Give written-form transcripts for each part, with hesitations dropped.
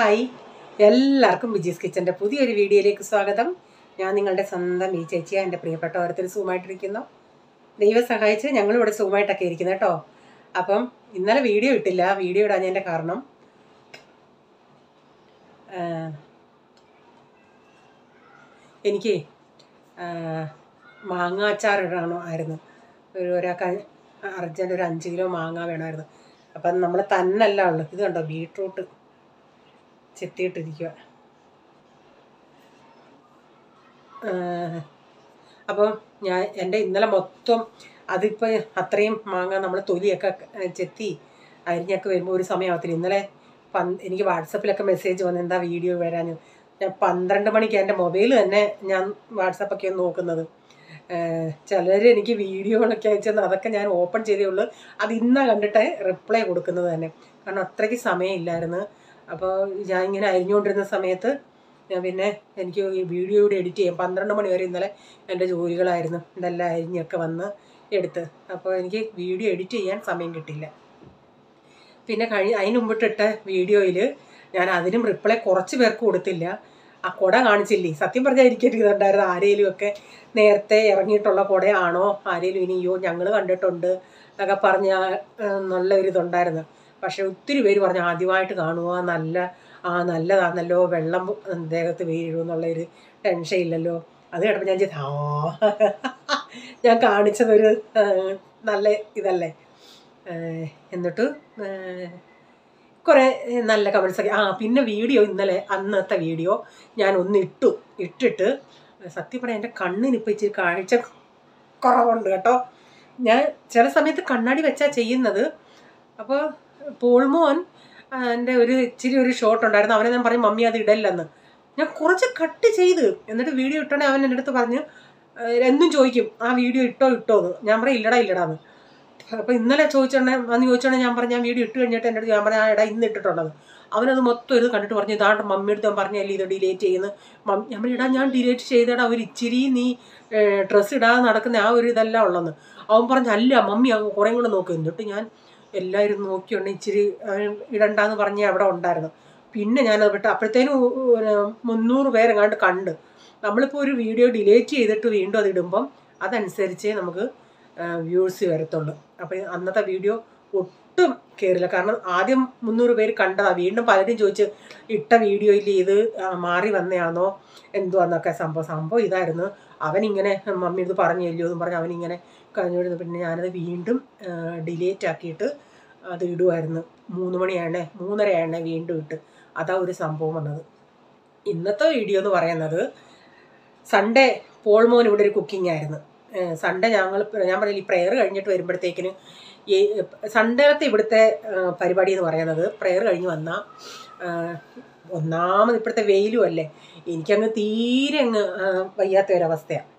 Hi, എല്ലാവർക്കും വിജീസ് കിച്ചൻ്റെ പുതിയൊരു വീഡിയോയിലേക്ക് സ്വാഗതം. ഞാൻ നിങ്ങളുടെ സ്വന്തം ഈ ചേച്ചിയാണ്. എൻ്റെ പ്രിയപ്പെട്ട ഓരോരുത്തർ സുഖമായിട്ടിരിക്കുന്നു. ദൈവം സഹായിച്ച് ഞങ്ങളിവിടെ സുഖമായിട്ടൊക്കെ ഇരിക്കുന്നു കേട്ടോ. അപ്പം ഇന്നലെ വീഡിയോ ഇട്ടില്ല. വീഡിയോ ഇടാഞ്ഞതിൻ്റെ കാരണം എനിക്ക് മാങ്ങ അച്ചാർ ഇടണമായിരുന്നു. ഒരാൾക്ക് അർജൻറ്റ് ഒരു 5 കിലോ മാങ്ങ വേണമായിരുന്നു. അപ്പം നമ്മൾ തന്നല്ല ഉള്ളു. ഇത് കണ്ടോ, ബീട്രൂട്ട് ചെത്തിയിട്ടിരിക്കുക. അപ്പം എൻ്റെ ഇന്നലെ മൊത്തം അതിപ്പോൾ അത്രയും മാങ്ങ നമ്മൾ തൊലിയൊക്കെ ചെത്തി അരിഞ്ഞൊക്കെ വരുമ്പോൾ ഒരു സമയമാകത്തില്ല. ഇന്നലെ എനിക്ക് വാട്സപ്പിലൊക്കെ മെസ്സേജ് വന്നു, എന്താ വീഡിയോ വരാൻ. ഞാൻ 12 മണിക്ക് എൻ്റെ മൊബൈൽ തന്നെ ഞാൻ വാട്സപ്പൊക്കെ നോക്കുന്നത്. ചിലർ എനിക്ക് വീഡിയോകളൊക്കെ അയച്ചെന്ന്, അതൊക്കെ ഞാൻ ഓപ്പൺ ചെയ്തേ ഉള്ളൂ. അത് ഇന്നാ കണ്ടിട്ട് റിപ്ലൈ കൊടുക്കുന്നത് തന്നെ, കാരണം അത്രയ്ക്ക് സമയമില്ലായിരുന്നു. അപ്പോൾ ഞാൻ ഇങ്ങനെ അരിഞ്ഞുകൊണ്ടിരുന്ന സമയത്ത് പിന്നെ എനിക്ക് ഈ വീഡിയോ കൂടി എഡിറ്റ് ചെയ്യാം. 12 മണി വരെ ഇന്നലെ എൻ്റെ ജോലികളായിരുന്നു. ഇതെല്ലാം അരിഞ്ഞൊക്കെ വന്ന് എടുത്ത്, അപ്പോൾ എനിക്ക് വീഡിയോ എഡിറ്റ് ചെയ്യാൻ സമയം കിട്ടില്ല. പിന്നെ അതിന് മുമ്പിട്ടിട്ട വീഡിയോയിൽ ഞാൻ അതിനും റിപ്ലൈ കുറച്ച് പേർക്ക് കൊടുത്തില്ല. ആ കുട കാണിച്ചില്ലേ, സത്യം പറഞ്ഞാൽ ഇരിക്കരുതുണ്ടായിരുന്നു. ആരെങ്കിലും ഒക്കെ നേരത്തെ ഇറങ്ങിയിട്ടുള്ള കുടയാണോ, ആരെങ്കിലും ഇനിയോ ഞങ്ങൾ കണ്ടിട്ടുണ്ട് എന്നൊക്കെ പറഞ്ഞ നല്ലൊരിതുണ്ടായിരുന്നു. പക്ഷെ ഒത്തിരി പേര് പറഞ്ഞു ആദ്യമായിട്ട് കാണുക, നല്ലതാണല്ലോ, വെള്ളം ദേഹത്ത് വീഴുമെന്നുള്ളൊരു ടെൻഷൻ ഇല്ലല്ലോ. അത് കേട്ടപ്പോൾ ഞാൻ ഞാൻ കാണിച്ചതൊരു നല്ല ഇതല്ലേ. എന്നിട്ട് കുറേ നല്ല കമൻസൊക്കെ. പിന്നെ വീഡിയോ ഇന്നലെ അന്നത്തെ വീഡിയോ ഞാൻ ഒന്ന് ഇട്ടിട്ട് സത്യം പറയാം, എൻ്റെ കണ്ണിനിപ്പോൾ ഇച്ചിരി കാഴ്ച കുറവുണ്ട് കേട്ടോ. ഞാൻ ചില സമയത്ത് കണ്ണാടി വെച്ചാൽ ചെയ്യുന്നത്. അപ്പോൾ പോൾമോൻ എൻ്റെ ഇച്ചിരി ഒരു ഷോട്ട് ഉണ്ടായിരുന്നു. അവനെ ഞാൻ പറഞ്ഞു മമ്മി അത് ഇടല്ലെന്ന്. ഞാൻ കുറച്ച് കട്ട് ചെയ്ത് എന്നിട്ട് വീഡിയോ ഇട്ടോണേ അവൻ എൻ്റെ അടുത്ത് പറഞ്ഞു, എന്നും ചോദിക്കും ആ വീഡിയോ ഇട്ടോന്ന്. ഞാൻ പറയും ഇല്ലടാന്ന്. അപ്പോൾ ഇന്നലെ ചോദിച്ചോണ്ടേ ഞാൻ പറഞ്ഞു ഞാൻ വീഡിയോ ഇട്ട് കഴിഞ്ഞിട്ട് എൻ്റെ അടുത്ത് ഞാൻ പറഞ്ഞു ഇടാ ഇന്ന് ഇട്ടിട്ടുണ്ടെന്ന്. അവനത് മൊത്തം ഇത് കണ്ടിട്ട് പറഞ്ഞു ഇതാണ്ട് മമ്മിയുടെ അടുത്ത് പറഞ്ഞല്ലേ ഇത് ഡിലേറ്റ് ചെയ്യുന്നു. ഞാൻ പറഞ്ഞു ഞാൻ ഡിലേറ്റ് ചെയ്തടാ, ഒരു ഇച്ചിരി നീ ഡ്രസ്സ് ഇടാതെ നടക്കുന്ന ആ ഒരു ഇതെല്ലാം ഉള്ളെന്ന്. അവൻ പറഞ്ഞു അല്ല മമ്മി കുറേ കൂടെ നോക്കും. എന്നിട്ട് ഞാൻ എല്ലാവരും നോക്കിയുണ്ട് ഇച്ചിരി ഇടണ്ടെന്ന് പറഞ്ഞ് അവിടെ ഉണ്ടായിരുന്നു. പിന്നെ ഞാനത് വിട്ട് അപ്പോഴത്തേനും 300 പേരെങ്ങാണ്ട് കണ്ട്. നമ്മളിപ്പോൾ ഒരു വീഡിയോ ഡിലേറ്റ് ചെയ്തിട്ട് വീണ്ടും അത് ഇടുമ്പം അതനുസരിച്ചേ നമുക്ക് വ്യൂസ് വരത്തുള്ളൂ. അപ്പോൾ അന്നത്തെ വീഡിയോ ഒട്ടും കയറില്ല, കാരണം ആദ്യം 300 പേര് കണ്ടതാണ്. വീണ്ടും പലരും ചോദിച്ച് ഇട്ട വീഡിയോയിൽ ഇത് മാറി വന്നയാണോ എന്തുവാന്നൊക്കെ. സംഭവം ഇതായിരുന്നു. അവനിങ്ങനെ മമ്മി ഇത് പറഞ്ഞല്ലോ എന്നും പറഞ്ഞ് അവനിങ്ങനെ കഴിഞ്ഞുകൊണ്ടിരുന്നു. പിന്നെ ഞാനത് വീണ്ടും ഡിലേറ്റ് ആക്കിയിട്ട് അത് ഇടുമായിരുന്നു. 3 മണിയാണ് 3:30 വീണ്ടും ഇട്ട്. അതാ ഒരു സംഭവം വന്നത്. ഇന്നത്തെ വീഡിയോ എന്ന് പറയുന്നത് സൺഡേ പോൾമോൻ ഇവിടെ ഒരു കുക്കിംഗ് ആയിരുന്നു. സൺഡേ ഞാൻ പറഞ്ഞില്ല, ഈ പ്രെയർ കഴിഞ്ഞിട്ട് വരുമ്പോഴത്തേക്കിന് ഈ സൺഡേലത്തെ ഇവിടുത്തെ പരിപാടി എന്ന് പറയുന്നത് പ്രെയർ കഴിഞ്ഞ് വന്നാൽ ഒന്നാമത് ഇപ്പോഴത്തെ വെയിലും അല്ലേ, എനിക്കങ്ങ് തീരെ വയ്യാത്ത ഒരവസ്ഥയാണ്.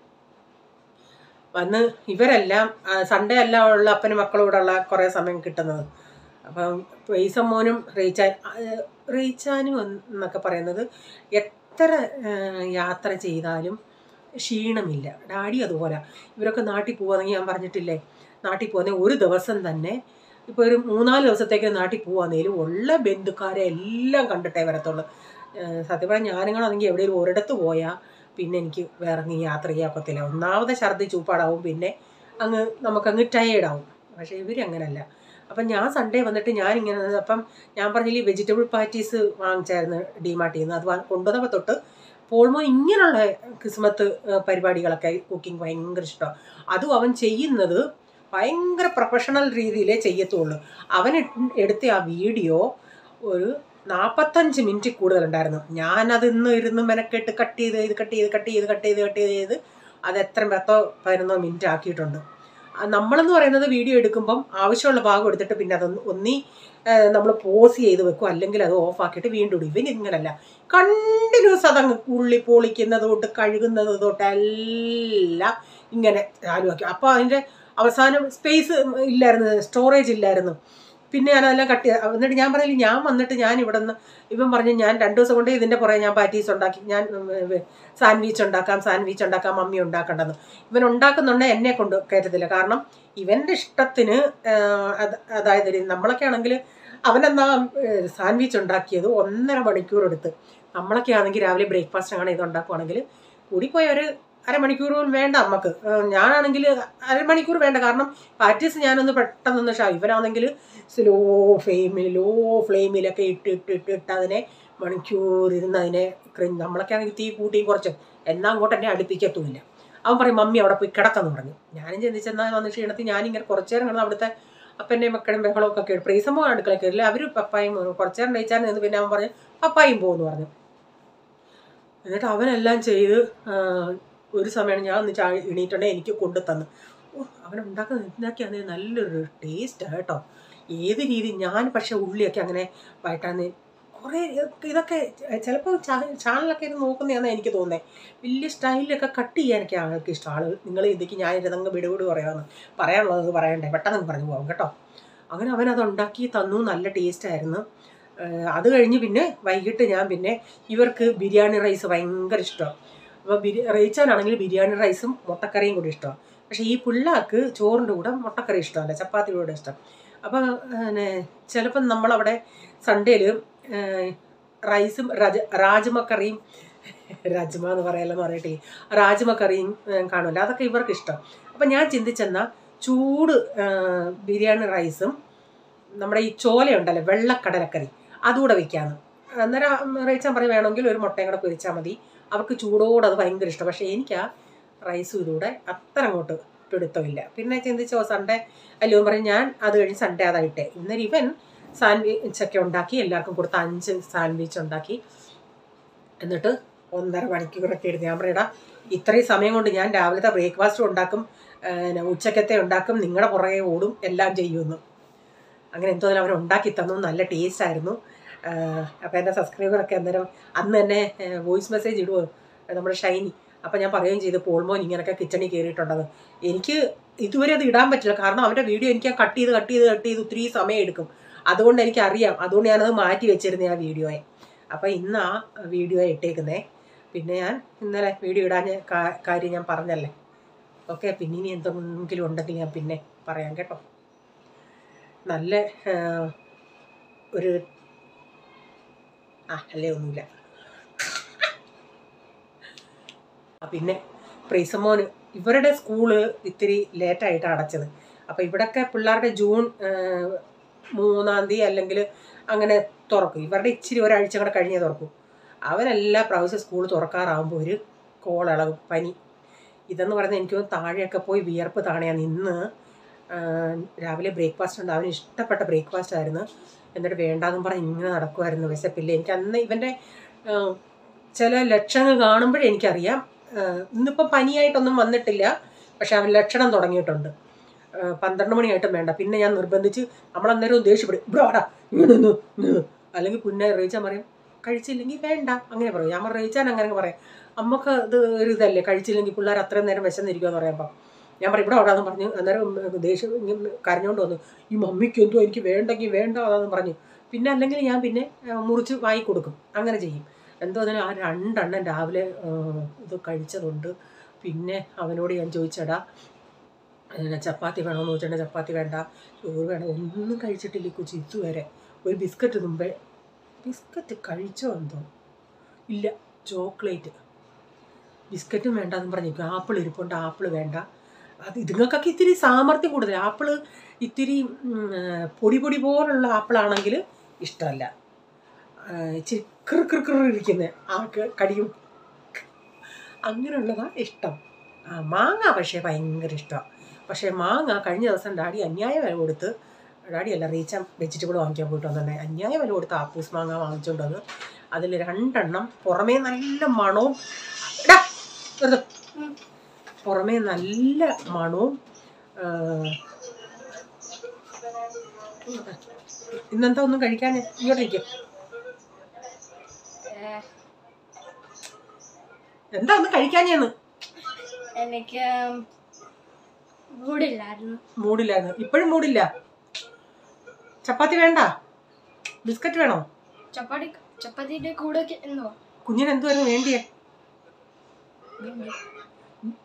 വന്ന് ഇവരെല്ലാം സൺഡേ എല്ലാം ഉള്ള അപ്പനും മക്കളോടുള്ള കുറേ സമയം കിട്ടുന്നത്. അപ്പം റീസമ്മോനും റീച്ചാനും എന്നൊക്കെ പറയുന്നത് എത്ര യാത്ര ചെയ്താലും ക്ഷീണമില്ല. ഡാഡി അതുപോലെ. ഇവരൊക്കെ നാട്ടിൽ പോകുകയാണെങ്കിൽ ഞാൻ പറഞ്ഞിട്ടില്ലേ, നാട്ടിൽ പോകുന്ന ഒരു ദിവസം തന്നെ ഇപ്പോൾ ഒരു 3-4 ദിവസത്തേക്ക് നാട്ടിൽ പോകുന്നതിലും ഉള്ള ബന്ധുക്കാരെ എല്ലാം കണ്ടിട്ടേ വരത്തുള്ളൂ. സത്യം പറഞ്ഞാൽ ഞാനിങ്ങളാണെങ്കിൽ എവിടെയും ഒരിടത്ത് പോയാൽ പിന്നെ എനിക്ക് വേറെ യാത്ര ചെയ്യാൻ ഒന്നാമത് ഛർദി ചൂപ്പാടാവും, പിന്നെ നമുക്കങ്ങ് ടയേർഡാവും. പക്ഷേ ഇവരങ്ങനല്ല. അപ്പം ഞാൻ സൺഡേ വന്നിട്ട് ഞാനിങ്ങനെ അപ്പം ഞാൻ പറഞ്ഞില്ലേ വെജിറ്റബിൾ പാറ്റീസ് വാങ്ങിച്ചായിരുന്നു ഡിമാർട്ടിൽ നിന്ന്. അത് കൊണ്ടുവന്നപ്പോൾ തൊട്ട് പോൾമോ ഇങ്ങനെയുള്ള ക്രിസ്മത്ത് പരിപാടികളൊക്കെ കുക്കിംഗ് ഭയങ്കര ഇഷ്ടമാണ്. അതും അവൻ ചെയ്യുന്നത് ഭയങ്കര പ്രൊഫഷണൽ രീതിയിലേ ചെയ്യത്തുള്ളൂ. അവൻ എടുത്ത ആ വീഡിയോ ഒരു 45 മിനിറ്റ് കൂടുതലുണ്ടായിരുന്നു. ഞാനത് ഇരുന്ന് മെനക്കെട്ട് കട്ട് ചെയ്ത് അത് എത്ര 10-11 മിനിറ്റ് ആക്കിയിട്ടുണ്ട്. നമ്മളെന്ന് പറയുന്നത് വീഡിയോ എടുക്കുമ്പം ആവശ്യമുള്ള ഭാഗം എടുത്തിട്ട് പിന്നെ അതൊന്ന് നമ്മൾ പോസ് ചെയ്ത് വെക്കും, അല്ലെങ്കിൽ അത് ഓഫാക്കിയിട്ട് വീണ്ടും ഇടും. ഇവൻ ഇങ്ങനല്ല, കണ്ടിന്യൂസ് അതങ്ങ് ഉള്ളി പൊളിക്കുന്നത് തൊട്ട് കഴുകുന്നത് തൊട്ടെല്ലാം ഇങ്ങനെ ചാലുവാക്കി. അപ്പോൾ അതിൻ്റെ അവസാനം സ്പേസ് ഇല്ലായിരുന്നു, സ്റ്റോറേജ് ഇല്ലായിരുന്നു. പിന്നെ ഞാനതെല്ലാം കട്ട് ചെയ്ത് എന്നിട്ട് ഞാൻ പറഞ്ഞില്ല, ഞാൻ വന്നിട്ട് ഞാൻ ഇവിടെ നിന്ന് ഇവൻ പറഞ്ഞു ഞാൻ 2 ദിവസം കൊണ്ട് ഇതിൻ്റെ പുറകെ ഞാൻ പാറ്റീസ് ഉണ്ടാക്കി, ഞാൻ സാൻഡ്വിച്ച് ഉണ്ടാക്കാം മമ്മി ഉണ്ടാക്കേണ്ടതെന്ന്. ഇവൻ ഉണ്ടാക്കുന്നുണ്ടെങ്കിൽ എന്നെ കൊണ്ട് കയറ്റത്തില്ല, കാരണം ഇവൻ്റെ ഇഷ്ടത്തിന്. അതായത് നമ്മളൊക്കെ ആണെങ്കിൽ അവനെന്നാ സാൻഡ്വിച്ച് ഉണ്ടാക്കിയത് 1.5 മണിക്കൂർ എടുത്ത്. നമ്മളൊക്കെ ആണെങ്കിൽ രാവിലെ ബ്രേക്ക്ഫാസ്റ്റ് അങ്ങനെ ഇത് ഉണ്ടാക്കുവാണെങ്കിൽ കൂടിപ്പോയ ഒരു അരമണിക്കൂർ പോലും വേണ്ട നമുക്ക്. ഞാനാണെങ്കിൽ അരമണിക്കൂർ വേണ്ട, കാരണം പാറ്റീസ് ഞാനൊന്ന് പെട്ടെന്നൊന്ന് ഇവനാണെങ്കിൽ ലോ ഫ്ലെയിമിലൊക്കെ ഇട്ട് അതിനെ മണിക്കൂർ ഇരുന്ന് അതിനെ നമ്മളൊക്കെ ആണെങ്കിൽ തീ കൂട്ടിയും കുറച്ച് എന്നാൽ അങ്ങോട്ട് എന്നെ അടുപ്പിക്കത്തുമില്ല. അവൻ പറയും മമ്മി അവിടെ പോയി കിടക്കെന്ന് പറഞ്ഞു. ഞാനും ചിന്തിച്ചെന്നാൽ വന്ന് ക്ഷീണത്തിൽ ഞാനിങ്ങനെ കുറച്ചു നേരം കിടന്ന് അവിടുത്തെ അപ്പൻ്റെയും മക്കളുടെയും ബഹളമൊക്കെ കേട്ടു. പ്രീസമ്മ അടുക്കള കയറില്ല, അവർ പപ്പായും കുറച്ചു നേരം കഴിച്ചാൽ നിന്ന് പിന്നെ അവൻ പറഞ്ഞു പപ്പായും പോകുമെന്ന് പറഞ്ഞു. എന്നിട്ട് അവനെല്ലാം ചെയ്ത് ഒരു സമയമാണ് ഞാൻ ഒന്ന് എണീറ്റുണ്ടെങ്കിൽ എനിക്ക് കൊണ്ടു തന്നു. അവനുണ്ടാക്കിയാൽ നല്ലൊരു ടേസ്റ്റാണ് കേട്ടോ. ഏത് രീതി ഞാൻ പക്ഷെ ഉള്ളിയൊക്കെ അങ്ങനെ വയറ്റാന്ന് കുറേ ഇതൊക്കെ ചിലപ്പോൾ ചാനലൊക്കെ ഇത് നോക്കുന്നതാണെന്ന് എനിക്ക് തോന്നുന്നത്. വലിയ സ്റ്റൈലിലൊക്കെ കട്ട് ചെയ്യാനൊക്കെ ആൾക്ക് ഇഷ്ടം. നിങ്ങൾ ഇതിക്ക് ഞാൻ ഇരുന്നങ്ങ് വിടുവിട് പറയാനുള്ളത് പറയണ്ടേ, പെട്ടെന്ന് പറഞ്ഞു പോകാം കേട്ടോ. അങ്ങനെ അവനത് ഉണ്ടാക്കി തന്നു, നല്ല ടേസ്റ്റായിരുന്നു. അത് കഴിഞ്ഞ് പിന്നെ വൈകിട്ട് ഞാൻ പിന്നെ ഇവർക്ക് ബിരിയാണി റൈസ് ഭയങ്കര ഇഷ്ടമാണ്. അപ്പോൾ റേച്ചാനാണെങ്കിൽ ബിരിയാണി റൈസും മുട്ടക്കറിയും കൂടി ഇഷ്ടമാണ്. പക്ഷേ ഈ പിള്ളേർക്ക് ചോറിൻ്റെ കൂടെ മുട്ടക്കറി ഇഷ്ടമല്ല, ചപ്പാത്തിയുടെ കൂടെ ഇഷ്ടം. അപ്പം പിന്നെ ചിലപ്പം നമ്മളവിടെ സൺഡേയിൽ റൈസും രാജ്മക്കറിയും രാജ്മ എന്ന് പറയാലെന്ന് പറയട്ടെ രാജ്മക്കറിയും കാണുമല്ലോ, അതൊക്കെ ഇവർക്ക് ഇഷ്ടം. അപ്പം ഞാൻ ചിന്തിച്ചെന്നാൽ ചൂട് ബിരിയാണി റൈസും നമ്മുടെ ഈ ചോലയുണ്ടല്ലോ വെള്ളക്കടലക്കറി അതുകൂടെ വയ്ക്കാമെന്ന്. അന്നേരം റൈച്ചാൻ പറയും വേണമെങ്കിൽ ഒരു മുട്ടയും കൂടെ പൊരിച്ചാൽ മതി, അവർക്ക് ചൂടോടെ അത് ഭയങ്കര ഇഷ്ടം. പക്ഷേ എനിക്ക് ആ റൈസും ഇതുകൂടെ അത്ര അങ്ങോട്ട് പിടുത്തമില്ല. പിന്നെ ചിന്തിച്ചോ സൺഡേ അല്ലോ പറയും, ഞാൻ അത് കഴിഞ്ഞ് സൺഡേ അതായിട്ടെ. ഇന്നലെ ഇവൻ സാൻഡ്വിച്ചൊക്കെ ഉണ്ടാക്കി എല്ലാവർക്കും കൊടുത്ത് 5 സാൻഡ്വിച്ച് ഉണ്ടാക്കി. എന്നിട്ട് 1.5 മണിക്കൂറൊക്കെ എടുത്ത് ഞാൻ പറയടാ ഇത്രയും സമയം കൊണ്ട് ഞാൻ രാവിലത്തെ ബ്രേക്ക്ഫാസ്റ്റും ഉണ്ടാക്കും, ഉച്ചക്കത്തെ ഉണ്ടാക്കും, നിങ്ങളുടെ പുറകെ ഓടും, എല്ലാം ചെയ്യുമെന്ന്. അങ്ങനെ എന്തോ അവർ ഉണ്ടാക്കി തന്നു, നല്ല ടേസ്റ്റായിരുന്നു. അപ്പോൾ എൻ്റെ സബ്സ്ക്രൈബറൊക്കെ അന്നേരം അന്ന് തന്നെ വോയിസ് മെസ്സേജ് ഇടുമോ നമ്മുടെ ഷൈനി. അപ്പോൾ ഞാൻ പറയുകയും ചെയ്തു പോൾമോൻ ഇങ്ങനെയൊക്കെ കിച്ചണിൽ കയറിയിട്ടുണ്ടെന്ന്. എനിക്ക് ഇതുവരെ അത് ഇടാൻ പറ്റില്ല, കാരണം അവരുടെ വീഡിയോ എനിക്ക് കട്ട് ചെയ്ത് ഒത്തിരി സമയം എടുക്കും. അതുകൊണ്ട് എനിക്കറിയാം, അതുകൊണ്ട് ഞാനത് മാറ്റി വെച്ചിരുന്നു ആ വീഡിയോയെ. അപ്പോൾ ഇന്ന് ആ വീഡിയോ ഇട്ടേക്കുന്നേ. പിന്നെ ഞാൻ ഇന്നലെ വീഡിയോ ഇടാൻ കാര്യം ഞാൻ പറഞ്ഞല്ലേ. ഓക്കെ, പിന്നെ ഇനി എന്തെങ്കിലും ഉണ്ടെങ്കിൽ ഞാൻ പിന്നെ പറയാം കേട്ടോ. നല്ല ഒരു അല്ലേ ഒന്നുമില്ല. പിന്നെ പ്രീസമോന് ഇവരുടെ സ്കൂള് ഇത്തിരി ലേറ്റായിട്ടാണ് അടച്ചത്. അപ്പോൾ ഇവിടെയൊക്കെ പിള്ളേരുടെ ജൂൺ 3-ാം തീയതി അല്ലെങ്കിൽ അങ്ങനെ തുറക്കും. ഇവരുടെ ഇച്ചിരി ഒരാഴ്ച കൂടെ കഴിഞ്ഞേ തുറക്കും. അവരെല്ലാ പ്രാവശ്യം സ്കൂൾ തുറക്കാറാകുമ്പോൾ ഒരു കോളിളകും, പനി. ഇതെന്ന് പറയുന്നത് എനിക്ക് താഴെയൊക്കെ പോയി വിയർപ്പ് താണയാണ്. ഇന്ന് രാവിലെ ബ്രേക്ക്ഫാസ്റ്റ് ഉണ്ട്, അവന് ഇഷ്ടപ്പെട്ട ബ്രേക്ക്ഫാസ്റ്റ് ആയിരുന്നു. എന്നിട്ട് വേണ്ടാന്നും പറഞ്ഞ് ഇങ്ങനെ നടക്കുമായിരുന്നു, വിശപ്പില്ല. എനിക്ക് അന്ന് ഇവൻ്റെ ചില ലക്ഷണങ്ങൾ കാണുമ്പോഴേ എനിക്കറിയാം. ഇന്നിപ്പം പനിയായിട്ടൊന്നും വന്നിട്ടില്ല, പക്ഷെ അവൻ ലക്ഷണം തുടങ്ങിയിട്ടുണ്ട്. 12 മണിയായിട്ടും വേണ്ട. പിന്നെ ഞാൻ നിർബന്ധിച്ച് നമ്മളന്നേരം ദേഷ്യപ്പെടും, ഇവിടെ വാടാ ഇങ്ങനെ, അല്ലെങ്കിൽ പിന്നെ റേച്ചാൻ പറയും കഴിച്ചില്ലെങ്കിൽ വേണ്ട, അങ്ങനെ പറയും. ഞാൻ റേച്ചാൻ അങ്ങനെ പറയാം, അമ്മക്ക് അത് ഒരു ഇതല്ലേ, കഴിച്ചില്ലെങ്കിൽ പിള്ളേർ അത്രയും നേരം വിശന്നിരിക്കുമെന്ന് പറയുമ്പോൾ ഞാൻ പറയും ഇവിടെ വാടാന്ന് പറഞ്ഞു. അന്നേരം ദേഷ്യം കരഞ്ഞുകൊണ്ട് വന്നു, ഈ മമ്മിക്ക് എന്തോ എനിക്ക് വേണ്ടെങ്കിൽ വേണ്ട അതാന്ന് പറഞ്ഞു. പിന്നെ അല്ലെങ്കിൽ ഞാൻ പിന്നെ മുറിച്ച് വാങ്ങി കൊടുക്കും, അങ്ങനെ ചെയ്യും. എന്തോ അതിന് ആ 2 എണ്ണം രാവിലെ ഇത് കഴിച്ചതുണ്ട്. പിന്നെ അവനോട് ഞാൻ ചോദിച്ചടാ ചപ്പാത്തി വേണമെന്ന് ചോദിച്ചിട്ടുണ്ടെങ്കിൽ ചപ്പാത്തി വേണ്ട, ചോറ് വേണം, ഒന്നും കഴിച്ചിട്ടില്ല കൊച്ചി ഇതുവരെ. ഒരു ബിസ്ക്കറ്റ് മുമ്പേ ബിസ്ക്കറ്റ് കഴിച്ചോ എന്തോ ഇല്ല, ചോക്ലേറ്റ് ബിസ്ക്കറ്റും വേണ്ടെന്ന് പറഞ്ഞിരിക്കും. ആപ്പിൾ ഇരിപ്പുണ്ട്, ആപ്പിൾ വേണ്ട. അത് ഇതുങ്ങൾക്കൊക്കെ ഇത്തിരി സാമർത്ഥ്യം കൂടുതൽ. ആപ്പിള് ഇത്തിരി പൊടി പോലുള്ള ആപ്പിളാണെങ്കിൽ ഇഷ്ടമല്ല, ഇച്ചിരി ഇരിക്കുന്ന ആൾക്ക് കടിയും അങ്ങനെയുള്ളതാണ് ഇഷ്ടം. മാങ്ങ പക്ഷേ ഭയങ്കര ഇഷ്ടമാണ്. പക്ഷേ മാങ്ങ കഴിഞ്ഞ ദിവസം ഡാഡി അന്യായ വില കൊടുത്ത്, ഡാഡിയല്ല റീച്ച വെജിറ്റബിൾ വാങ്ങിക്കാൻ പോയിട്ട് വന്നിട്ടുണ്ടെ അന്യായ വില കൊടുത്ത് ആപ്പൂസ് മാങ്ങ വാങ്ങിച്ചുകൊണ്ട് വന്ന് അതിൽ 2 എണ്ണം പുറമേ നല്ല മണവും പുറമേ നല്ല മണവും. ഇന്നെന്താ ഒന്നും കഴിക്കാൻ ഇങ്ങോട്ടിരിക്കും, എന്താ ഒന്നും കഴിക്കാഞ്ഞെന്ന്? എനിക്ക് മൂടില്ലായിരുന്നു. ഇപ്പോഴും മൂടില്ല. ചപ്പാത്തി വേണ്ട, ബിസ്ക്കറ്റ് വേണോ? ചപ്പാത്തിയുടെ കൂടെ കുഞ്ഞിന് എന്തുവായിരുന്നു വേണ്ടിയേ?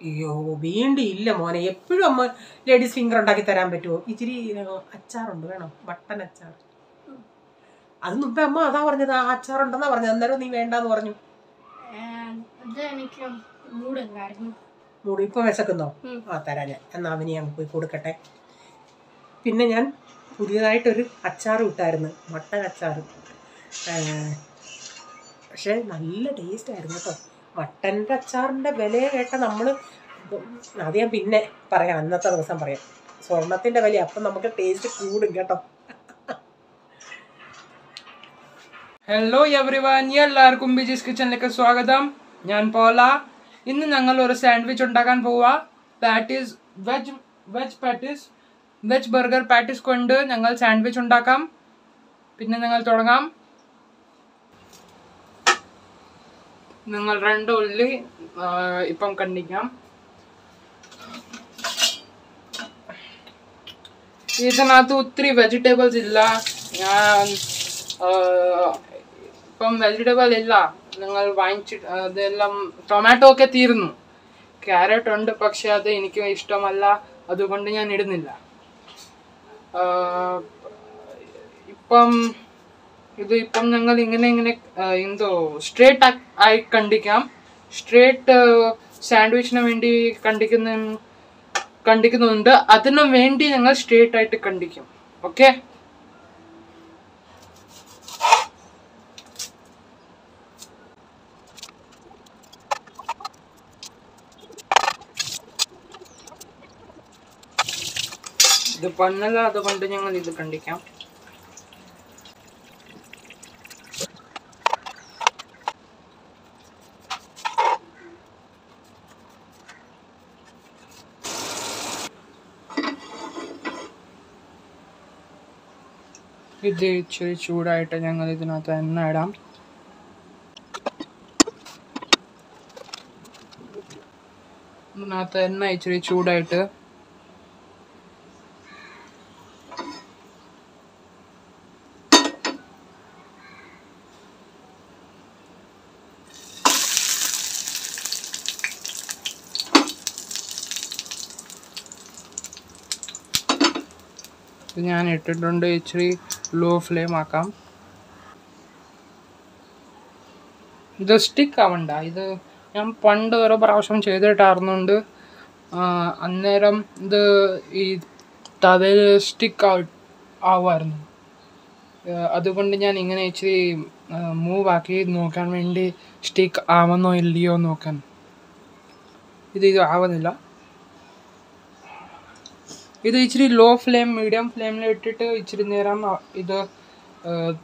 അയ്യോ വേണ്ടി ഇല്ല മോനെ, എപ്പോഴും അമ്മ ലേഡീസ് ഫിംഗർ ഉണ്ടാക്കി തരാൻ പറ്റുമോ? ഇച്ചിരി അച്ചാറുണ്ട്, വേണോ? ബട്ടൻ അച്ചാർ അത് മുമ്പേ അമ്മ അതാ പറഞ്ഞത്, ആ അച്ചാറുണ്ടെന്നാ പറഞ്ഞത്. അന്നേരം നീ വേണ്ടാന്ന് പറഞ്ഞു. എനിക്ക് മൂടുണ്ടായിരുന്നു. മൂട് ഇപ്പൊ വിശക്കുന്നോ? ആ തരാം ഞാൻ. എന്നാ അവന് ഞാൻ പോയി കൊടുക്കട്ടെ. പിന്നെ ഞാൻ പുതിയതായിട്ടൊരു അച്ചാർ ഇട്ടായിരുന്നു, മട്ടൻ അച്ചാർ. പക്ഷെ നല്ല ടേസ്റ്റ് ആയിരുന്നു കേട്ടോ. മട്ടൻ്റെ അച്ചാറിൻ്റെ വില കേട്ട നമ്മൾ, അത് ഞാൻ പിന്നെ പറയാം, അന്നത്തെ ദിവസം പറയാം. സ്വർണത്തിൻ്റെ വില അപ്പം നമുക്ക് ടേസ്റ്റ് കൂടും കേട്ടോ. ഹലോ എവറിവൺ, എല്ലാവർക്കും ബിജീസ് കിച്ചണിലേക്ക് സ്വാഗതം. ഞാൻ പോല. ഇന്ന് ഞങ്ങൾ ഒരു സാൻഡ്വിച്ച് ഉണ്ടാക്കാൻ പോവാ. Patties, veg patties, veg burger patties കൊണ്ട് ഞങ്ങൾ സാൻഡ്വിച്ച് ഉണ്ടാക്കാം. പിന്നെ ഞങ്ങൾ തുടങ്ങാം. ഞങ്ങൾ 2 ഉള്ളി ഇപ്പം കണ്ടിക്കാം. ഇതിനകത്ത് ഒത്തിരി വെജിറ്റബിൾസ് ഇല്ല. ഞാൻ ഇപ്പം വെജിറ്റബിൾ ഇല്ല, നിങ്ങൾ വാങ്ങിച്ചിട്ട് അതെല്ലാം. ടൊമാറ്റോ ഒക്കെ തീർന്നു. ക്യാരറ്റ് ഉണ്ട്, പക്ഷെ അത് എനിക്ക് ഇഷ്ടമല്ല, അതുകൊണ്ട് ഞാൻ ഇടുന്നില്ല. ഇപ്പം ഞങ്ങൾ ഇങ്ങനെ എന്തോ സ്ട്രേറ്റ് ആയി കണ്ടിക്കാം. സ്ട്രേറ്റ് സാൻഡ്വിച്ചിന് വേണ്ടി കണ്ടിക്കുന്നുണ്ട്. അതിനു വേണ്ടി ഞങ്ങൾ സ്ട്രേറ്റ് ആയിട്ട് കണ്ടിക്കും. ഓക്കെ, ഇത് പണ്ണല്ല, അതുകൊണ്ട് ഞങ്ങൾ ഇത് കണ്ടിക്കാം. ഇത് ഇച്ചിരി ചൂടായിട്ട് ഞങ്ങൾ ഇതിനകത്ത് എണ്ണ ഇടാം. ഇതിനകത്ത് എണ്ണ ഇച്ചിരി ചൂടായിട്ട് ഞാൻ ഇട്ടിട്ടുണ്ട്. ഇച്ചിരി ലോ ഫ്ലെയിം ആക്കാം. ഇത് സ്റ്റിക്ക് ആവണ്ട. ഇത് ഞാൻ പണ്ട് ഓരോ പ്രാവശ്യം ചെയ്തിട്ടായിരുന്നുണ്ട്. അന്നേരം ഇത് ഈ തവയിൽ സ്റ്റിക്ക് ആവുമായിരുന്നു. അതുകൊണ്ട് ഞാൻ ഇങ്ങനെ ഇച്ചിരി മൂവ് ആക്കി നോക്കാൻ വേണ്ടി, സ്റ്റിക്ക് ആവുന്നോ ഇല്ലയോ നോക്കാൻ. ഇത് ആവുന്നില്ല. ഇത് ഇച്ചിരി ലോ ഫ്ലെയിം, മീഡിയം ഫ്ലെയിമിൽ ഇട്ടിട്ട് ഇച്ചിരി നേരം ഇത്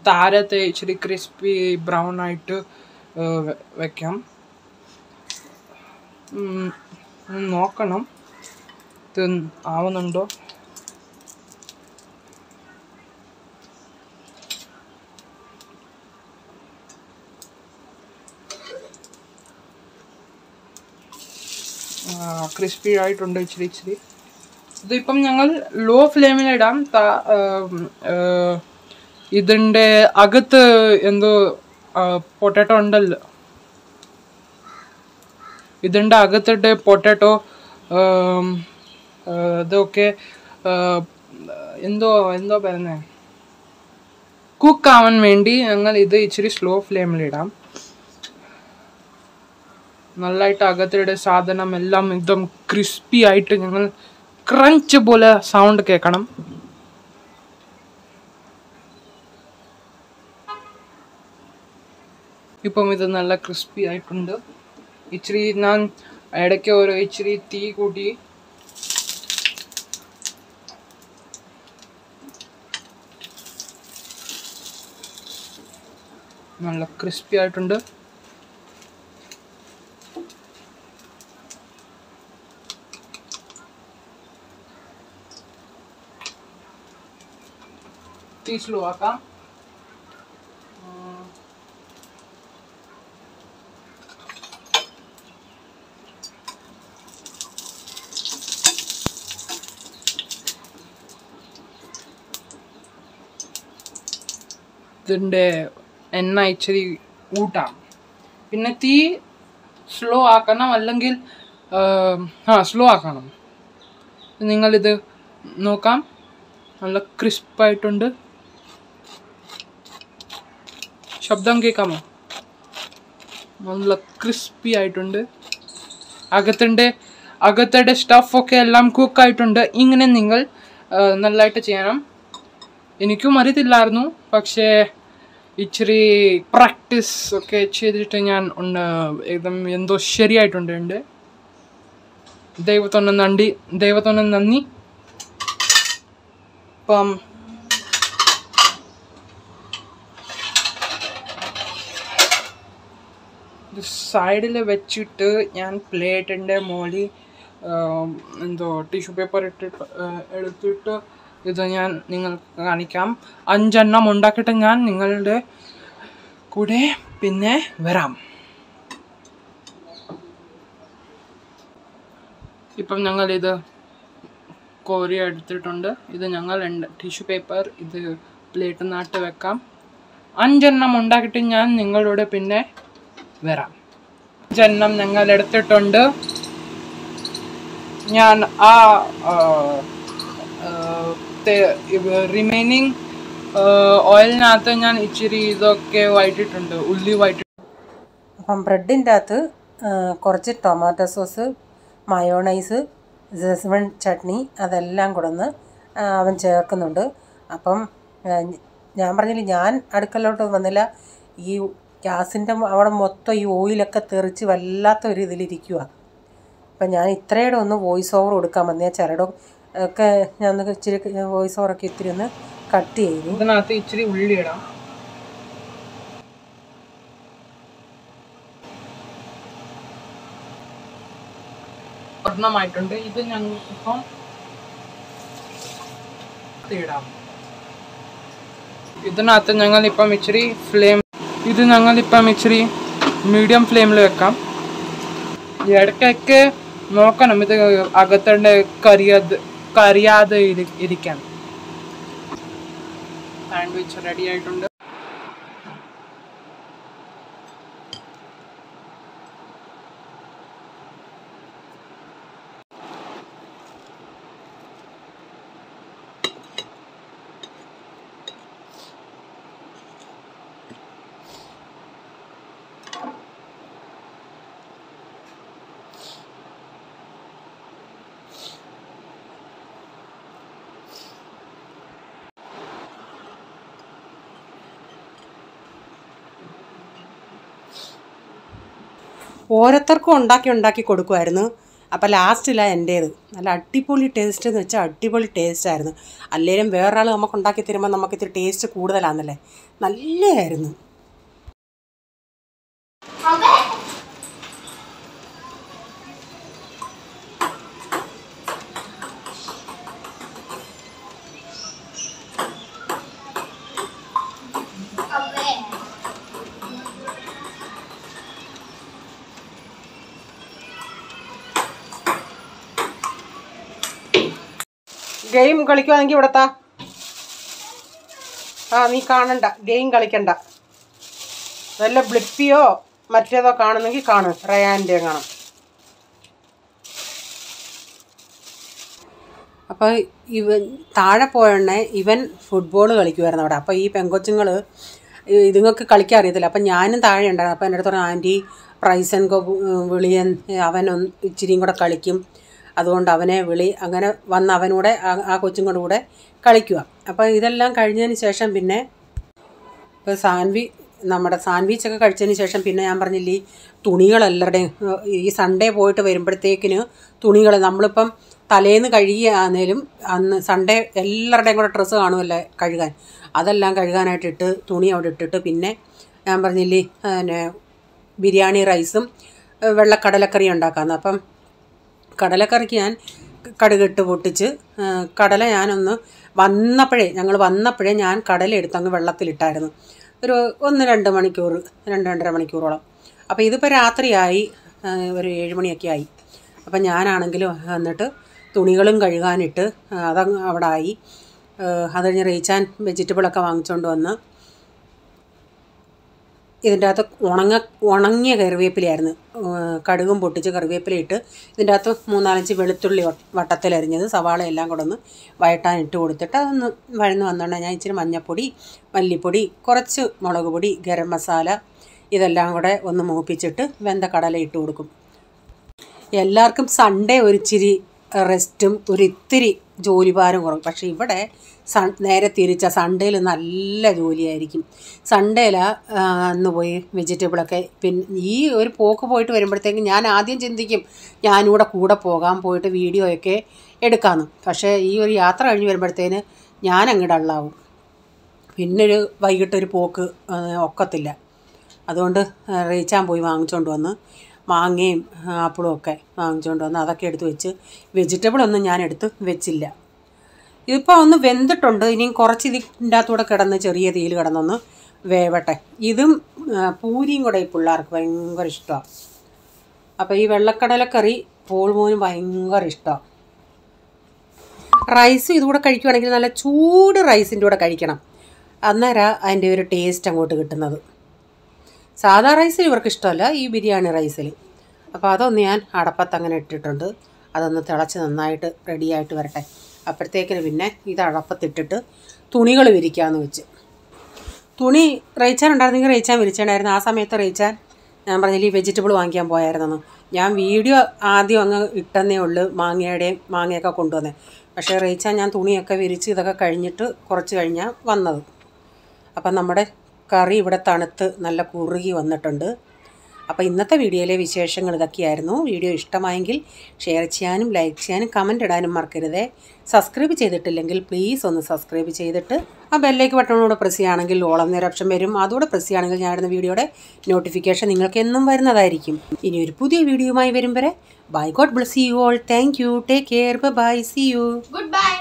താരത്തെ ഇച്ചിരി ക്രിസ്പി ബ്രൗൺ ആയിട്ട് വെക്കാം. നോക്കണം ഇത് ആവുന്നുണ്ടോ. ക്രിസ്പി ആയിട്ടുണ്ട് ഇച്ചിരി. ഇതിപ്പം ഞങ്ങൾ ലോ ഫ്ലെയിമിലിടാം. ഇതിൻ്റെ അകത്ത് എന്തോ പൊട്ടാറ്റോ ഉണ്ടല്ലോ, ഇതിൻ്റെ അകത്തിട്ട് പൊട്ടാറ്റോ ഇതൊക്കെ എന്തോ പറയുന്നേ, കുക്കാവാൻ വേണ്ടി ഞങ്ങൾ ഇത് ഇച്ചിരി സ്ലോ ഫ്ലെയിമിലിടാം. നല്ലതായിട്ട് അകത്തിടെ സാധനം എല്ലാം एकदम ക്രിസ്പി ആയിട്ട് ഞങ്ങൾ ക്രഞ്ച് പോലെ സൗണ്ട് കേൾക്കണം. ഇപ്പം ഇത് നല്ല ക്രിസ്പി ആയിട്ടുണ്ട്. ഇച്ചിരി ഞാൻ ഇടയ്ക്ക് ഇച്ചിരി തീ കൂട്ടി നല്ല ക്രിസ്പി ആയിട്ടുണ്ട്. തീ സ്ലോ ആക്കാം. ഇതിൻ്റെ എണ്ണ ഇച്ചിരി ഊട്ടാം. പിന്നെ തീ സ്ലോ ആക്കണം, അല്ലെങ്കിൽ സ്ലോ ആക്കണം. നിങ്ങളിത് നോക്കാം, നല്ല ക്രിസ്പായിട്ടുണ്ട്. ശബ്ദം കേൾക്കാമോ? നല്ല ക്രിസ്പി ആയിട്ടുണ്ട്. അകത്തെ സ്റ്റഫൊക്കെ എല്ലാം കുക്കായിട്ടുണ്ട്. ഇങ്ങനെ നിങ്ങൾ നല്ലതായിട്ട് ചെയ്യണം. എനിക്കും അറിയത്തില്ലായിരുന്നു, പക്ഷേ ഇച്ചിരി പ്രാക്ടീസ് ഒക്കെ ചെയ്തിട്ട് ഞാൻ ഏകദം എന്തോ ശരിയായിട്ടുണ്ട്. ദൈവത്തോനെ നന്ദി. അപ്പം സൈഡിൽ വെച്ചിട്ട് ഞാൻ പ്ലേറ്റിൻ്റെ മുകളിൽ എന്തോ ടിഷ്യൂ പേപ്പർ എടുത്തിട്ട് ഇത് ഞാൻ നിങ്ങൾക്ക് കാണിക്കാം. 5 എണ്ണം ഉണ്ടാക്കിയിട്ട് ഞാൻ നിങ്ങളുടെ കൂടെ പിന്നെ വരാം. ഇപ്പം ഞങ്ങളിത് കോരി എടുത്തിട്ടുണ്ട്. ഇത് ഞങ്ങൾ ടിഷ്യൂ പേപ്പർ ഇത് പ്ലേറ്റിനകത്ത് വെക്കാം. 5 എണ്ണം ഉണ്ടാക്കിയിട്ട് ഞാൻ നിങ്ങളുടെ പിന്നെ വരാം. 5 എണ്ണം ഞങ്ങൾ എടുത്തിട്ടുണ്ട്. ഞാൻ ആ റിമൈനിങ് ഓയിലിനകത്ത് ഞാൻ ഇച്ചിരി ഇതൊക്കെ വഴറ്റിയിട്ടുണ്ട്, ഉള്ളി വഴറ്റിട്ടുണ്ട്. അപ്പം ബ്രെഡിൻ്റെ അകത്ത് കുറച്ച് ടൊമാറ്റോ സോസ്, മയോണൈസ്, സെസ്വൺ ചട്നി അതെല്ലാം കൂടെ അവൻ ചേർക്കുന്നുണ്ട്. അപ്പം ഞാൻ പറഞ്ഞില്ല, ഞാൻ അടുക്കളയിലോട്ട് വന്നില്ല. ഈ ഗ്യാസിൻ്റെ അവിടെ മൊത്തം ഈ ഓയിലൊക്കെ തെറിച്ച് വല്ലാത്തൊരു ഇതിലിരിക്കുക. അപ്പം ഞാൻ ഇത്രയുടെ ഒന്ന് വോയിസ് ഓവർ കൊടുക്കാൻ വന്നേ. ചിലടും ഒക്കെ ഞാൻ ഇച്ചിരി വോയിസ് ഓവറൊക്കെ ഇത്തിരി ഒന്ന് കട്ട് ചെയ്തു. ഇതിനകത്ത് ഇച്ചിരി ഉള്ളി ഇടാം. ഒരെണ്ണമായിട്ടുണ്ട്. ഇത് ഞങ്ങൾക്കിപ്പം ഇടാം. ഇതിനകത്ത് ഞങ്ങളിപ്പം ഇച്ചിരി മീഡിയം ഫ്ലെയിമിൽ വെക്കാം. ഇടയ്ക്കൊക്കെ നോക്കണം ഇത് അകത്തണ്ട് കരിയാതെ ഇരിക്കാൻ. സാൻഡ്വിച്ച് റെഡി ആയിട്ടുണ്ട്. ഓരോരുത്തർക്കും ഉണ്ടാക്കി കൊടുക്കുമായിരുന്നു. അപ്പോൾ ലാസ്റ്റിലാണ് എൻ്റേത്. നല്ല അടിപൊളി ടേസ്റ്റ് എന്ന് വെച്ചാൽ അടിപൊളി ടേസ്റ്റായിരുന്നു. അല്ലെങ്കിലും വേറൊരാൾ നമുക്ക് ഉണ്ടാക്കി തരുമ്പോൾ നമുക്ക് ഇത്തിരി ടേസ്റ്റ് കൂടുതലാണെന്നല്ലേ, നല്ലതായിരുന്നു. ഗെയിം കളിക്കുവാണെങ്കിൽ ഇവിടത്താ. നീ കാണണ്ട, ഗെയിം കളിക്കണ്ട. വല്ല ബ്ലിപ്പിയോ മറ്റേതോ കാണുന്നെങ്കിൽ കാണും, റയാൻ്റെ കാണും. അപ്പോൾ ഇവൻ താഴെ പോയണേ ഇവൻ ഫുട്ബോൾ കളിക്കുമായിരുന്നു അവിടെ. അപ്പോൾ ഈ പെങ്കൊച്ചുങ്ങൾ ഇതുങ്ങൾക്ക് കളിക്കാൻ അറിയത്തില്ല. അപ്പം ഞാനും താഴെ ഉണ്ടായിരുന്നു. അപ്പോൾ എൻ്റെ അടുത്ത് പറഞ്ഞു, ആൻറ്റി പ്രൈസൻ വിളിയൻ അവൻ ഇച്ചിരിയും കൂടെ കളിക്കും, അതുകൊണ്ട് അവനെ വിളി. അങ്ങനെ വന്ന് അവനൂടെ ആ കൊച്ചും കൂടെ കളിക്കുക. അപ്പോൾ ഇതെല്ലാം കഴിഞ്ഞതിന് ശേഷം പിന്നെ ഇപ്പോൾ നമ്മുടെ സാൻഡ്വിച്ചൊക്കെ കഴിച്ചതിന് ശേഷം പിന്നെ ഞാൻ പറഞ്ഞില്ലേ, തുണികളെല്ലാവരുടെയും ഈ സൺഡേ പോയിട്ട് വരുമ്പോഴത്തേക്കിന് തുണികൾ നമ്മളിപ്പം തലേന്ന് കഴുകിയാന്നേലും അന്ന് സൺഡേ എല്ലാവരുടെയും കൂടെ ഡ്രസ്സ് കാണുമല്ലോ കഴുകാൻ, അതെല്ലാം കഴുകാനായിട്ടിട്ട് തുണി അവിടെ ഇട്ടിട്ട് പിന്നെ ഞാൻ പറഞ്ഞില്ലേ പിന്നെ ബിരിയാണി റൈസും വെള്ളക്കടലക്കറി ഉണ്ടാക്കാമെന്ന്. അപ്പം കടലക്കറിക്ക് ഞാൻ കടുകിട്ട് പൊട്ടിച്ച് കടല ഞാനൊന്ന് ഞങ്ങൾ വന്നപ്പോഴേ ഞാൻ കടല എടുത്തങ്ങ് വെള്ളത്തിലിട്ടായിരുന്നു ഒരു 1-2 മണിക്കൂർ, 2-2.5 മണിക്കൂറോളം. അപ്പോൾ ഇതിപ്പോൾ രാത്രിയായി, ഒരു 7 മണിയൊക്കെ ആയി. അപ്പം ഞാനാണെങ്കിലും എന്നിട്ട് തുണികളും കഴുകാനിട്ട് അതങ്ങ് അവിടെ ആയി. അത് കഴിഞ്ഞ് റീച്ചാൻ വെജിറ്റബിളൊക്കെ വാങ്ങിച്ചുകൊണ്ട് വന്ന് ഇതിൻ്റെ അകത്ത് ഉണങ്ങിയ കറിവേപ്പിലയായിരുന്നു. കടുകും പൊട്ടിച്ച് കറിവേപ്പില ഇട്ട് ഇതിൻ്റെ അകത്ത് 3-4 വെളുത്തുള്ളി വട്ടത്തിലരിഞ്ഞത് സവാള എല്ലാം കൂടെ ഒന്ന് വഴട്ടാൻ ഇട്ട് കൊടുത്തിട്ട് അതൊന്ന് വഴന്ന് വന്നുകൊണ്ട് ഞാൻ ഇച്ചിരി മഞ്ഞൾപ്പൊടി, മല്ലിപ്പൊടി, കുറച്ച് മുളക് പൊടി, ഗരം മസാല ഇതെല്ലാം കൂടെ ഒന്ന് മൂപ്പിച്ചിട്ട് വെന്ത കടല ഇട്ട് കൊടുക്കും. എല്ലാവർക്കും സൺഡേ ഒരിച്ചിരി റെസ്റ്റും ഒരിത്തിരി ജോലിഭാരം കുറവും. പക്ഷേ ഇവിടെ നേരെ തിരിച്ച സൺഡേയിൽ നല്ല ജോലിയായിരിക്കും. സൺഡേയിലാണ് അന്ന് പോയി വെജിറ്റബിളൊക്കെ പിന്നെ ഈ ഒരു പോക്ക് പോയിട്ട് വരുമ്പോഴത്തേക്കും ഞാൻ ആദ്യം ചിന്തിക്കും ഞാനിവിടെ കൂടെ പോകാൻ പോയിട്ട് വീഡിയോയൊക്കെ എടുക്കാമെന്ന്. പക്ഷേ ഈ ഒരു യാത്ര കഴിഞ്ഞ് വരുമ്പോഴത്തേന് ഞാൻ അങ്ങ് ഡള്ളാവും. പിന്നൊരു വൈകിട്ടൊരു പോക്ക് ഒക്കത്തില്ല. അതുകൊണ്ട് റീച്ചാൻ പോയി വാങ്ങിച്ചുകൊണ്ട് വന്ന് മാങ്ങയും ആപ്പിളും ഒക്കെ വാങ്ങിച്ചുകൊണ്ട് വന്ന് അതൊക്കെ എടുത്ത് വെച്ച് വെജിറ്റബിളൊന്നും ഞാൻ എടുത്ത് വെച്ചില്ല. ഇതിപ്പോൾ ഒന്ന് വെന്തിട്ടുണ്ട്. ഇനിയും കുറച്ച് ഇതിൻ്റെ അകത്തൂടെ കിടന്ന് ചെറിയ തീയിൽ കിടന്നൊന്ന് വേവട്ടെ. ഇതും പൂരിയും കൂടെ ഈ പിള്ളേർക്ക് ഭയങ്കര ഇഷ്ടമാണ്. അപ്പോൾ ഈ വെള്ളക്കടലക്കറി പോൾമോനും ഭയങ്കര ഇഷ്ടമാണ്. റൈസും ഇതുകൂടെ കഴിക്കുകയാണെങ്കിൽ നല്ല ചൂട് റൈസിൻ്റെ കൂടെ കഴിക്കണം. അന്നേരം അതിൻ്റെ ഒരു ടേസ്റ്റ് അങ്ങോട്ട് കിട്ടുന്നത്. സാധാ റൈസിൽ ഇവർക്ക് ഇഷ്ടമല്ല, ഈ ബിരിയാണി റൈസിൽ. അപ്പോൾ അതൊന്ന് ഞാൻ അടപ്പത്ത് അങ്ങനെ ഇട്ടിട്ടുണ്ട്. അതൊന്ന് തിളച്ച് നന്നായിട്ട് റെഡിയായിട്ട് വരട്ടെ. അപ്പോഴത്തേക്കിന് പിന്നെ ഇത് അടപ്പത്തിട്ടിട്ട് തുണികൾ വിരിക്കാമെന്ന് വെച്ച്. തുണി റേച്ചാൻ ഉണ്ടായിരുന്നെങ്കിൽ റേച്ചാൻ വിരിച്ചിട്ടുണ്ടായിരുന്നു. ആ സമയത്ത് റേച്ചാൻ ഞാൻ പറഞ്ഞില്ല ഈ വെജിറ്റബിൾ വാങ്ങിക്കാൻ പോയായിരുന്നെന്ന്. ഞാൻ വീഡിയോ ആദ്യം അങ്ങ് ഇട്ടെന്നേ ഉള്ളൂ മാങ്ങയൊക്കെ കൊണ്ടുവന്നേ. പക്ഷേ റേച്ചാൻ ഞാൻ തുണിയൊക്കെ വിരിച്ച് ഇതൊക്കെ കഴിഞ്ഞിട്ട് കുറച്ച് കഴിഞ്ഞാൽ വന്നത്. അപ്പം നമ്മുടെ കറി ഇവിടെ തണുത്ത് നല്ല കുറുകി വന്നിട്ടുണ്ട്. അപ്പോൾ ഇന്നത്തെ വീഡിയോയിലെ വിശേഷങ്ങൾ ഇതൊക്കെയായിരുന്നു. വീഡിയോ ഇഷ്ടമായെങ്കിൽ ഷെയർ ചെയ്യാനും ലൈക്ക് ചെയ്യാനും കമൻറ്റ് ഇടാനും മറക്കരുതേ. സബ്സ്ക്രൈബ് ചെയ്തിട്ടില്ലെങ്കിൽ പ്ലീസ് ഒന്ന് സബ്സ്ക്രൈബ് ചെയ്തിട്ട് ആ ബെല്ലേക്ക് ബട്ടണോട് പ്രസ് ചെയ്യുകയാണെങ്കിൽ ഓൾ എന്നൊരു ഓപ്ഷൻ വരും. അതുകൂടെ പ്രസ് ചെയ്യുകയാണെങ്കിൽ ഞാൻ ഇടുന്ന വീഡിയോയുടെ നോട്ടിഫിക്കേഷൻ നിങ്ങൾക്ക് എന്നും വരുന്നതായിരിക്കും. ഇനി ഒരു പുതിയ വീഡിയോയുമായി വരും വരെ bye. God bless you all. Thank you. Take care. Bye. See you. Goodbye.